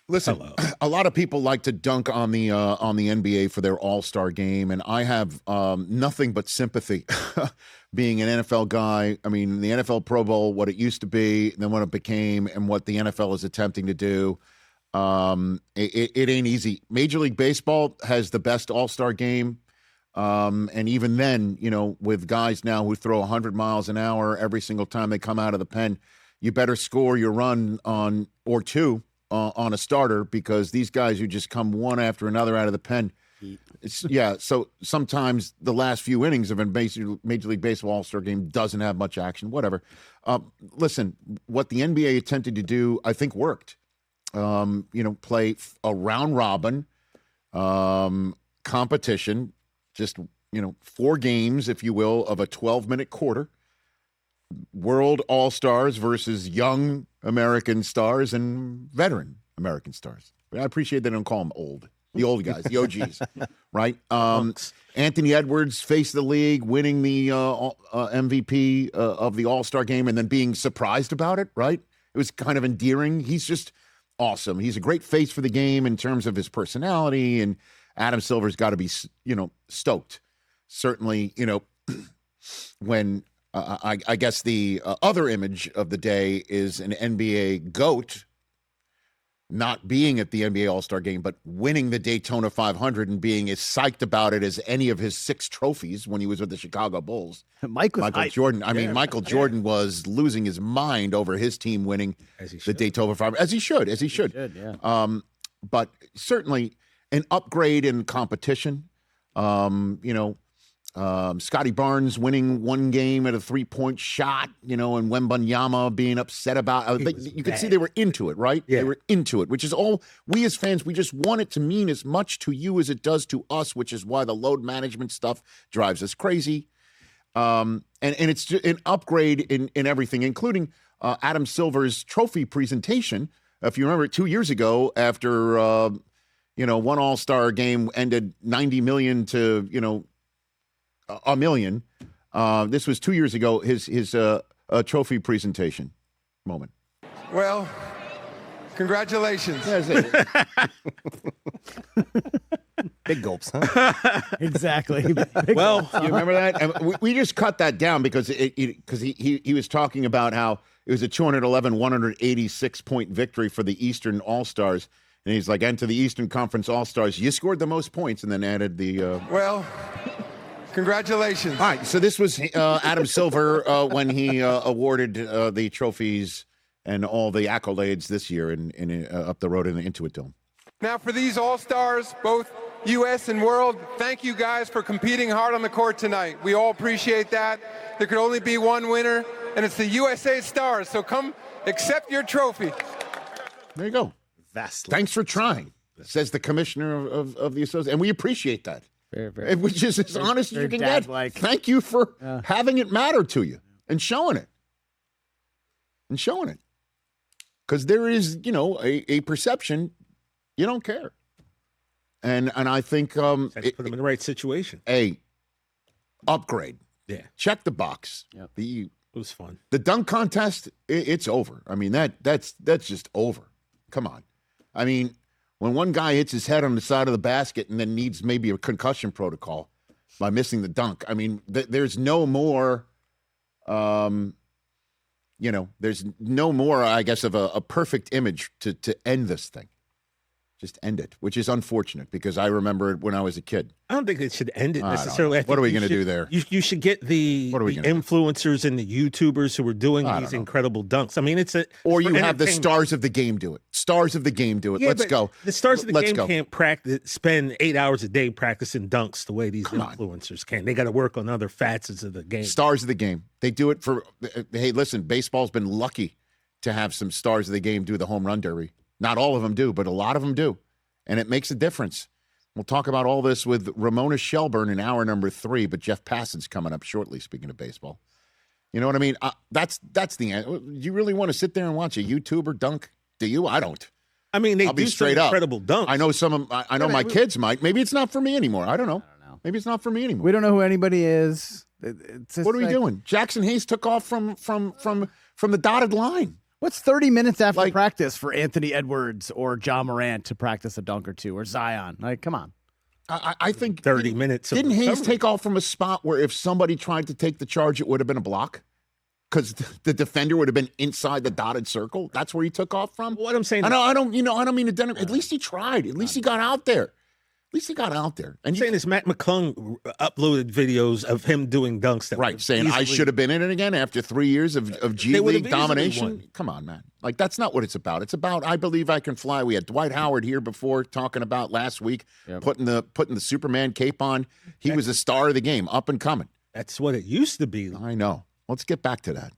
Listen, Hello. a lot of people like to dunk on the NBA for their All-Star game, and I have nothing but sympathy. Being an NFL guy, I mean, the NFL Pro Bowl, what it used to be, and then what it became, and what the NFL is attempting to do, it ain't easy. Major League Baseball has the best All-Star game, and even then, you know, with guys now who throw 100 miles an hour every single time they come out of the pen, you better score your run on or two on a starter, because these guys who just come one after another out of the pen. So sometimes the last few innings of a Major League Baseball All-Star game doesn't have much action, whatever. Listen, what the NBA attempted to do, I think worked. Play a round robin competition, just, 4 games, if you will, of a 12-minute quarter. World All-Stars versus young American stars and veteran American stars. I appreciate they don't call them old. The old guys, the OGs, right? Anthony Edwards faced the league, winning the MVP of the All-Star game, and then being surprised about it, right? It was kind of endearing. He's just awesome. He's a great face for the game in terms of his personality, and Adam Silver's got to be, stoked. Certainly, when I guess the other image of the day is an NBA GOAT not being at the NBA All-Star game, but winning the Daytona 500 and being as psyched about it as any of his 6 trophies when he was with the Chicago Bulls. Michael Jordan. Michael Jordan was losing his mind over his team winning the Daytona 500, as he should. Yeah. But certainly an upgrade in competition. Scotty Barnes winning one game at a 3-point shot, and Wembanyama being upset about it. You could see they were into it, right? Yeah. They were into it, which is all we as fans, we just want it to mean as much to you as it does to us, which is why the load management stuff drives us crazy. And it's an upgrade in everything, including Adam Silver's trophy presentation. If you remember 2 years ago, after, one All-Star game ended 90 million to, $1 million. This was 2 years ago, his trophy presentation moment. Well, congratulations. Big gulps, huh? Exactly. Well, you remember that? And we just cut that down because he was talking about how it was a 186-point victory for the Eastern All-Stars. And he's like, and to the Eastern Conference All-Stars, you scored the most points, and then added the... Well... Congratulations. All right, so this was Adam Silver when he awarded the trophies and all the accolades this year in up the road in the Intuit Dome. Now for these All-Stars, both U.S. and world, thank you guys for competing hard on the court tonight. We all appreciate that. There could only be one winner, and it's the USA Stars, so come accept your trophy. There you go. Vastly. Thanks for trying, says the commissioner of the association, and we appreciate that. Very, which is as honest as you can get. Thank you for having it matter to you and showing it. Because there is, a perception you don't care. And I think put them in the right situation. Upgrade. Yeah. Check the box. Yep. It was fun. The dunk contest, it's over. I mean, that's just over. Come on. I mean, when one guy hits his head on the side of the basket and then needs maybe a concussion protocol by missing the dunk, I mean, there's no more, there's no more, I guess, of a perfect image to end this thing. Just end it, which is unfortunate because I remember it when I was a kid. I don't think it should end it necessarily. What are we going to do there? You should get the influencers and the YouTubers who are doing these incredible dunks. I mean, or you have the stars of the game do it. Stars of the game do it. Yeah, Let's go. The stars of the game can't spend 8 hours a day practicing dunks the way these influencers can. They got to work on other facets of the game. Stars of the game. They do it for. Hey, listen, baseball's been lucky to have some stars of the game do the home run derby. Not all of them do, but a lot of them do. And it makes a difference. We'll talk about all this with Ramona Shelburne in hour number 3, but Jeff Passan's coming up shortly, speaking of baseball. You know what I mean? That's the end. Do you really want to sit there and watch a YouTuber dunk? Do you? I don't. I mean, I'll do some incredible dunks. I know I know my kids might. Maybe it's not for me anymore. I don't know. Maybe it's not for me anymore. We don't know who anybody is. What are we doing? Jackson Hayes took off from the dotted line. What's 30 minutes after practice for Anthony Edwards or John Morant to practice a dunk or two, or Zion? Like, come on. I think 30 minutes. Didn't Hayes take off from a spot where if somebody tried to take the charge, it would have been a block? Because the defender would have been inside the dotted circle. That's where he took off from. What I'm saying, I don't mean to. At least he tried. At least he got out there. At least he got out there. And I'm saying this, Matt McClung uploaded videos of him doing dunks. That saying I should have been in it again after 3 years of G League domination. Come on, man. Like, that's not what it's about. It's about I believe I can fly. We had Dwight Howard here before talking about last week, putting the Superman cape on. He was a star of the game, up and coming. That's what it used to be. I know. Let's get back to that.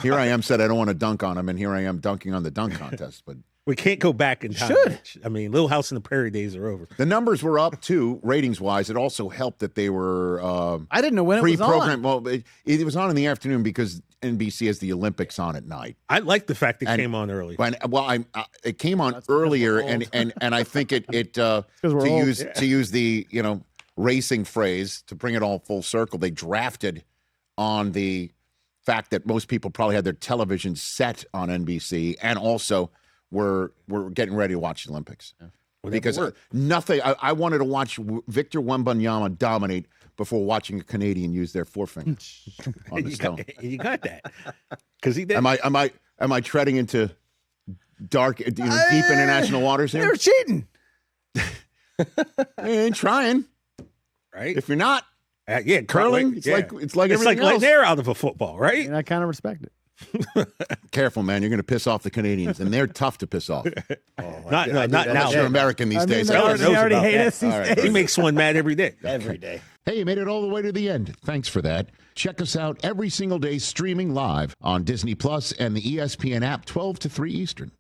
Here I am said I don't want to dunk on him, and here I am dunking on the dunk contest. But we can't go back in time. I mean, Little House on the Prairie days are over. The numbers were up too, ratings-wise. It also helped that they were I didn't know when it was on. Well, it was on in the afternoon because NBC has the Olympics on at night. I like the fact it came on early. It came on earlier, and I think to use the racing phrase to bring it all full circle, they drafted on the fact that most people probably had their television set on NBC and also were getting ready to watch the Olympics. Yeah. Because nothing, I wanted to watch Victor Wembanyama dominate before watching a Canadian use their forefinger on the stone. You got that. Because he did. Am I treading into dark, deep international waters here? You're cheating. I ain't trying. Right? If you're not. Curling. It's like everything else. Letting air out of a football, right? And I kind of respect it. Careful, man. You're going to piss off the Canadians, and they're tough to piss off. Not now. You're American these days. They already hate us these days. He makes one mad every day. Every day. Hey, you made it all the way to the end. Thanks for that. Check us out every single day streaming live on Disney Plus and the ESPN app 12 to 3 Eastern.